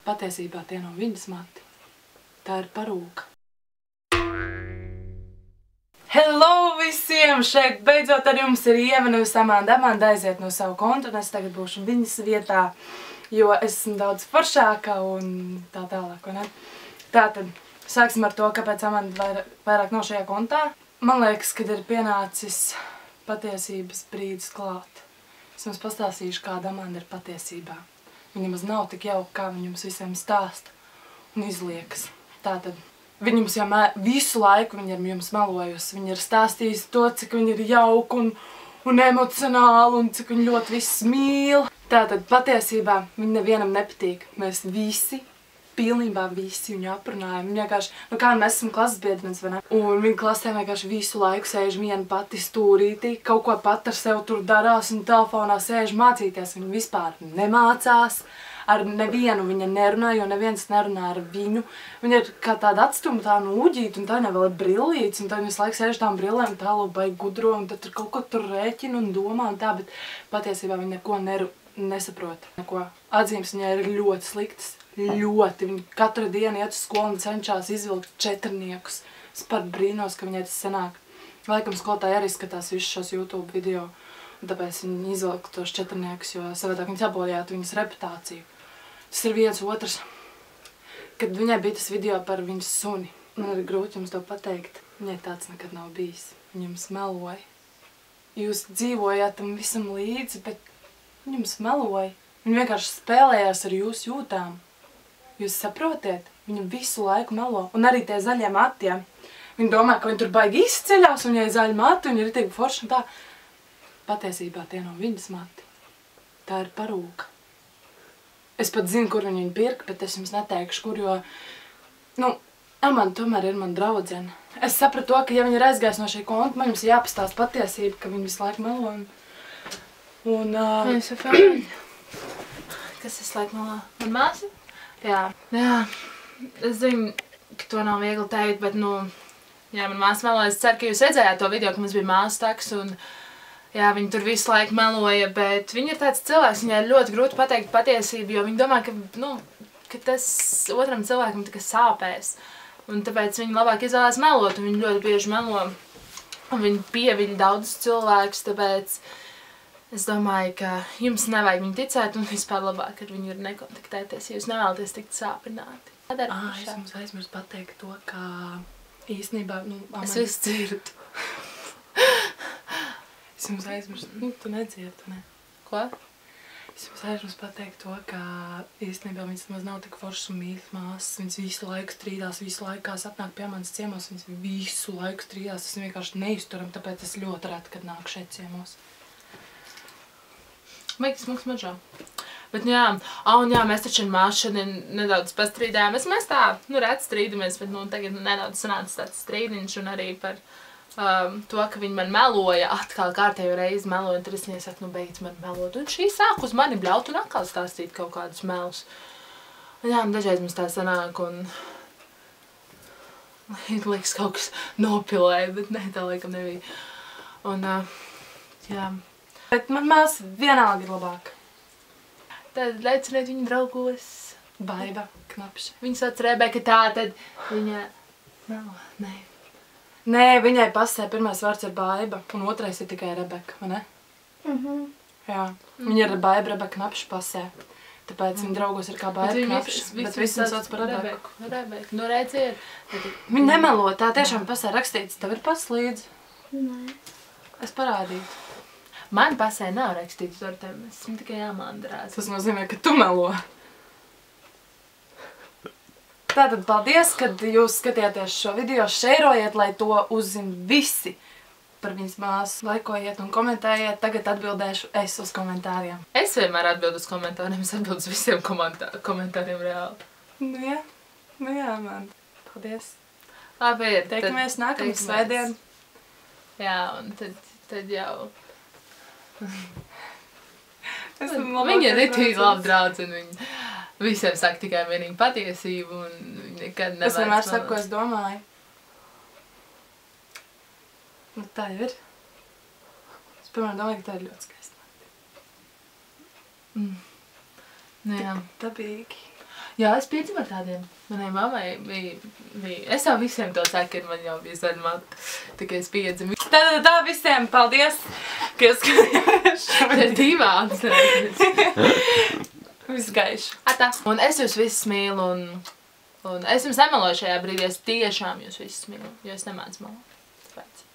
patiesībā tie nav viņas mati. Tā ir parūka. Hello visiem! Šeit beidzot ar jums ir Ieva, nevis Amanda. Amanda aiziet no savu kontu, un es tagad būšu viņas vietā, jo es esmu daudz foršāka un tā tālāk, vai ne? Tātad, sāksim ar to, kāpēc Amanda vairāk nav šajā kontā. Man liekas, kad ir pienācis patiesības brīdis klāt. Es jums pastāstīšu, kāda Amanda ir patiesībā. Viņa maz nav tik jauka, kā viņa jums visiem stāsta un izliekas. Tātad, viņa jums jau visu laiku viņa ir jums melojusi. Viņa ir stāstījusi to, cik viņa ir jauka un emocionāla un cik viņa ļoti viss mīl. Tātad, patiesībā viņa nevienam nepatīk. Mēs visi, pilnībā visi viņu aprunājam. Viņa vienkārši, nu kā mēs esam klases biedrenes, vai ne? Un viņa klasē vienkārši visu laiku sēž viena pati stūrītī, kaut ko pat ar sev tur darās un telefonā sēž mācīties. Viņa vispār nemācās, ar nevienu viņa nerunā, jo neviens nerunā ar viņu. Viņa ir kā tāda atstumta nūģīta, un tā viņai vēl ir brillītes, un tā viņa visu laiku sēž tām brillēm, tālu baigi gudro, un tad tur kaut ko tur rēķina un domā un tā, bet patiesībā viņa neko nesaprot. Neko. Atzīmes viņai ir ļoti sliktas. Ļoti. Viņa katru dienu iet uz skolu un cenšas izvilkt 4. Es pat brīnos, ka viņai tas sanāk. Laikam skolotāji arī skatās visus šos YouTube video, un tāpēc viņa izvilka tos 4, jo savādāk viņas apbojātu viņas reputāciju. Tas ir viens otrs. Kad viņai bija tas video par viņas suni, man ir grūti jums to pateikt. Viņai tāds nekad nav bijis. Viņa jums meloja. Jūs dzīvojāt tam visam līdzi, bet viņa jums meloja. Viņa vienkārši spēlējās ar jūsu jūtām. Jūs saprotiet? Viņam visu laiku melo. Un arī tie zaļie mati, ja? Viņa domā, ka viņa tur baigi izceļās, un viņai zaļi mati, un ir tik forši un tā. Patiesībā tie nav viņas mati. Tā ir parūka. Es pat zinu, kur viņa pirka, bet es jums neteikšu, kur, jo... Nu, Amanda tomēr ir mana draudzene. Es sapratu to, ka ja viņa ir aizgājis no šī konta, man jums ir jāpastāst patiesība, ka viņa visu laiku melo un... Es saprotu. Kas visu laiku melo? Man māsa? Jā. Es zinu, ka to nav viegli teikt, bet, nu, jā, man māsa meloja. Es ceru, ka jūs redzējāt to video, ka mums bija māsa taks, un, jā, viņa tur visu laiku meloja, bet viņa ir tāds cilvēks, viņai ir ļoti grūti pateikt patiesību, jo viņa domā, ka, nu, ka tas otram cilvēkam tikai sāpēs. Un tāpēc viņa labāk izvēlās melot, un viņa ļoti bieži melo, un viņa pieviļ daudzus cilvēkus, tāpēc... Es domāju, ka jums nevajag viņu ticēt un vispār labāk ar viņu ir nekontaktēties, ja jūs nevēlaties tikt sāpināti. Es jums aizmirstu pateikt to, ka īstenībā, nu, es visu dzirdu. Es jums aizmirstu, nu, tu nedzirdi, ne? Ko? Es jums aizmirstu pateikt to, ka īstenībā viņas maz nav tik foršas un mīļas māsas. Viņas visu laiku strīdās, visu laiku, kā atnāk pie manas ciemos, viņas visu laiku strīdās. Tas vienkārši neizturam, tāpēc es ļoti reti, kad nāku šeit ciemos. Vajag smuks mažā. Bet, jā, un jā, mēs taču ar māsu šodien nedaudz pastrīdējāmies. Mēs tā, nu, reti strīdamies, bet, nu, tagad nedaudz sanāca tāds strīdiņš un arī par to, ka viņi man meloja, atkal kārtējo reizi meloja, un tad es nesaku, nu, beidz man melot. Un šī sāk uz mani bļaut un atkal stāstīt kaut kādus melus. Un jā, dažreiz mums tā sanāk, un liekas kaut kas nopilēja, bet ne, tā laikam nebija. Un, jā. Bet man māsa vienalga ir labāka. Tad leiciniet viņu draugos. Baiba Knapša. Viņa sauc Rebeka, tā tad viņa... Nē. Nē, viņai pasē pirmais vārds ir Baiba, un otrais ir tikai Rebeka, vai ne? Jā. Viņa ir Baiba Rebeka Knapša pasē. Tāpēc viņa draugos ir kā Baiba Knapša, bet visi viņu sauc par Rebeku. Rebeka. Nu, redziet. Viņa nemelo, tā tiešām pasē rakstīts. Tev ir pass līdzi? Nē. Es parādītu. Man pasē nav rakstīts ar tevi, esmu tikai jāmandrās. Tas nozīmē, ka tu melo. Tātad paldies, kad jūs skatījāties šo video, šeirojiet, lai to uzzina visi par viņas māsu. Laikojiet un komentējiet, tagad atbildēšu es uz komentāriem. Es vienmēr atbildu uz komentāriem, es atbildu uz visiem komentāriem reāli. Nu jā, man. Paldies. Labi, Teikamies nākamā svētdien. Jā, un tad jau... Viņa ir ritīgi laba draudzene, viņa visiem saka tikai vienīgi patiesību un viņa nekad nevairs. Es vienmēr saku, ko es domāju. Nu tā jau ir. Es pirmā domāju, ka tā ir ļoti skaista. Nu jā. Dabīgi. Jā, es piedzīvu ar tādiem. Manai mammai bija... Es jau visiem to saku, kad man jau bija zaļmata. Tikai es piedzīvu. Tā visiem paldies, ka jūs skatījāties šo Tā ir divāds. visu gaišu. Atā. Un es jūs visus mīlu un es jums nemeloju šajā brīdī. Es tiešām jūs visus mīlu, jo es nemācu melot. Tāpēc.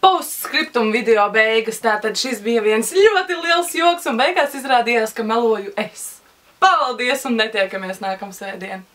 Postskriptum video beigas, tātad šis bija viens ļoti liels joks un beigās izrādījās, ka meloju es. Paldies un netiekamies nākamsvētdien!